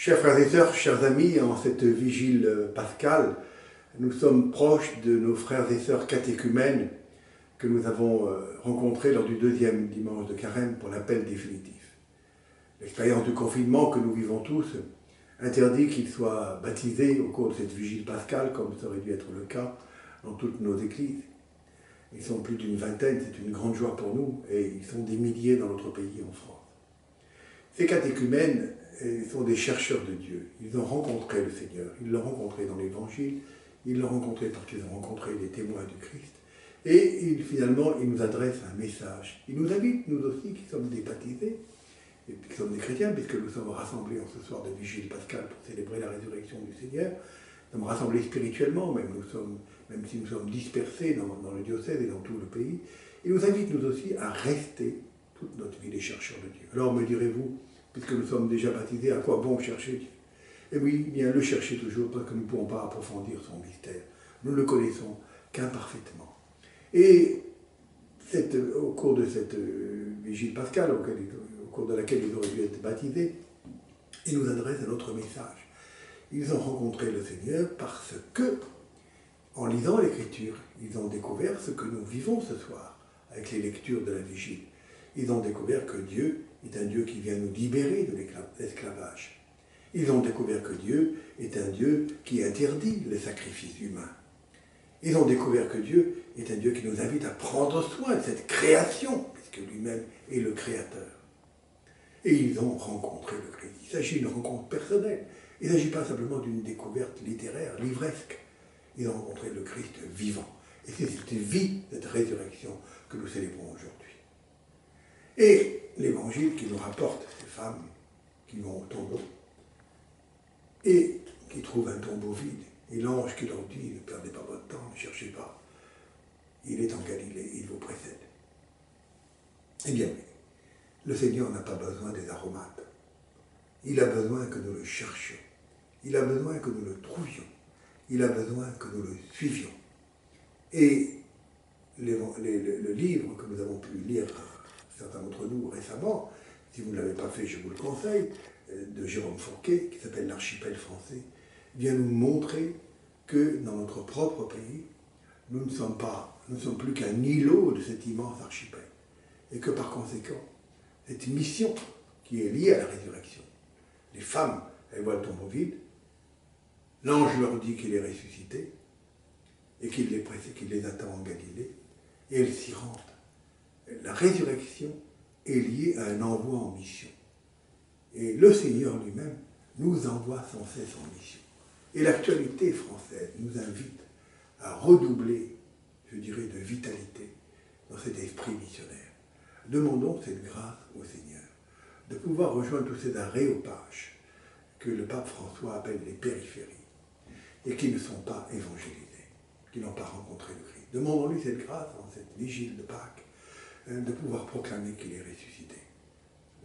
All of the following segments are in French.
Chers frères et sœurs, chers amis, en cette vigile pascale, nous sommes proches de nos frères et sœurs catéchumènes que nous avons rencontrés lors du deuxième dimanche de Carême pour l'appel définitif. L'expérience du confinement que nous vivons tous interdit qu'ils soient baptisés au cours de cette vigile pascale, comme ça aurait dû être le cas dans toutes nos églises. Ils sont plus d'une vingtaine, c'est une grande joie pour nous, et ils sont des milliers dans notre pays, en France. Ces catéchumènes sont des chercheurs de Dieu. Ils ont rencontré le Seigneur, ils l'ont rencontré dans l'Évangile, ils l'ont rencontré parce qu'ils ont rencontré les témoins du Christ, et finalement, ils nous adressent un message. Ils nous invitent, nous aussi, qui sommes des baptisés, et qui sommes des chrétiens, puisque nous sommes rassemblés en ce soir de vigile pascale pour célébrer la résurrection du Seigneur. Nous sommes rassemblés spirituellement, même si nous sommes dispersés dans le diocèse et dans tout le pays. Ils nous invitent, nous aussi, à rester toute notre vie des chercheurs de Dieu. Alors me direz-vous, puisque nous sommes déjà baptisés, à quoi bon chercher Dieu? Eh oui, bien le chercher toujours, parce que nous ne pouvons pas approfondir son mystère. Nous ne le connaissons qu'imparfaitement. Et au cours de cette vigile pascale, au cours de laquelle ils auraient dû être baptisés, ils nous adressent un autre message. Ils ont rencontré le Seigneur parce que, en lisant l'Écriture, ils ont découvert ce que nous vivons ce soir, avec les lectures de la vigile. Ils ont découvert que Dieu est un Dieu qui vient nous libérer de l'esclavage. Ils ont découvert que Dieu est un Dieu qui interdit les sacrifices humains. Ils ont découvert que Dieu est un Dieu qui nous invite à prendre soin de cette création, puisque lui-même est le Créateur. Et ils ont rencontré le Christ. Il s'agit d'une rencontre personnelle. Il ne s'agit pas simplement d'une découverte littéraire, livresque. Ils ont rencontré le Christ vivant. Et c'est cette vie, cette résurrection que nous célébrons aujourd'hui. Et l'Évangile qui nous rapporte ces femmes qui vont au tombeau et qui trouvent un tombeau vide. Et l'ange qui leur dit, ne perdez pas votre temps, ne cherchez pas. Il est en Galilée, il vous précède. Eh bien, le Seigneur n'a pas besoin des aromates. Il a besoin que nous le cherchions. Il a besoin que nous le trouvions. Il a besoin que nous le suivions. Et le livre que nous avons pu lire, certains d'entre nous récemment, si vous ne l'avez pas fait, je vous le conseille, de Jérôme Fourquet, qui s'appelle L'Archipel français, vient nous montrer que dans notre propre pays, nous ne sommes plus qu'un îlot de cet immense archipel. Et que par conséquent, cette mission qui est liée à la résurrection, les femmes, elles voient le tombeau vide, l'ange leur dit qu'il est ressuscité, et qu'il les attend en Galilée, et elles s'y rendent. La résurrection est liée à un envoi en mission. Et le Seigneur lui-même nous envoie sans cesse en mission. Et l'actualité française nous invite à redoubler, je dirais, de vitalité dans cet esprit missionnaire. Demandons cette grâce au Seigneur, de pouvoir rejoindre tous ces aréopages que le pape François appelle les périphéries, et qui ne sont pas évangélisés, qui n'ont pas rencontré le Christ. Demandons-lui cette grâce en cette vigile de Pâques, de pouvoir proclamer qu'il est ressuscité.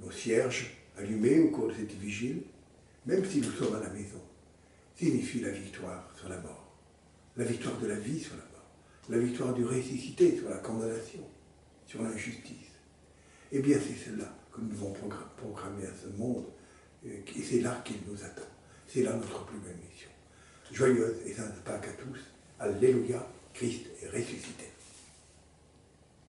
Nos cierges allumés au cours de cette vigile, même si nous sommes à la maison, signifient la victoire sur la mort, la victoire de la vie sur la mort, la victoire du ressuscité sur la condamnation, sur l'injustice. Eh bien, c'est cela que nous devons proclamer à ce monde, et c'est là qu'il nous attend. C'est là notre plus belle mission. Joyeuse et sainte Pâques à tous. Alléluia, Christ est ressuscité.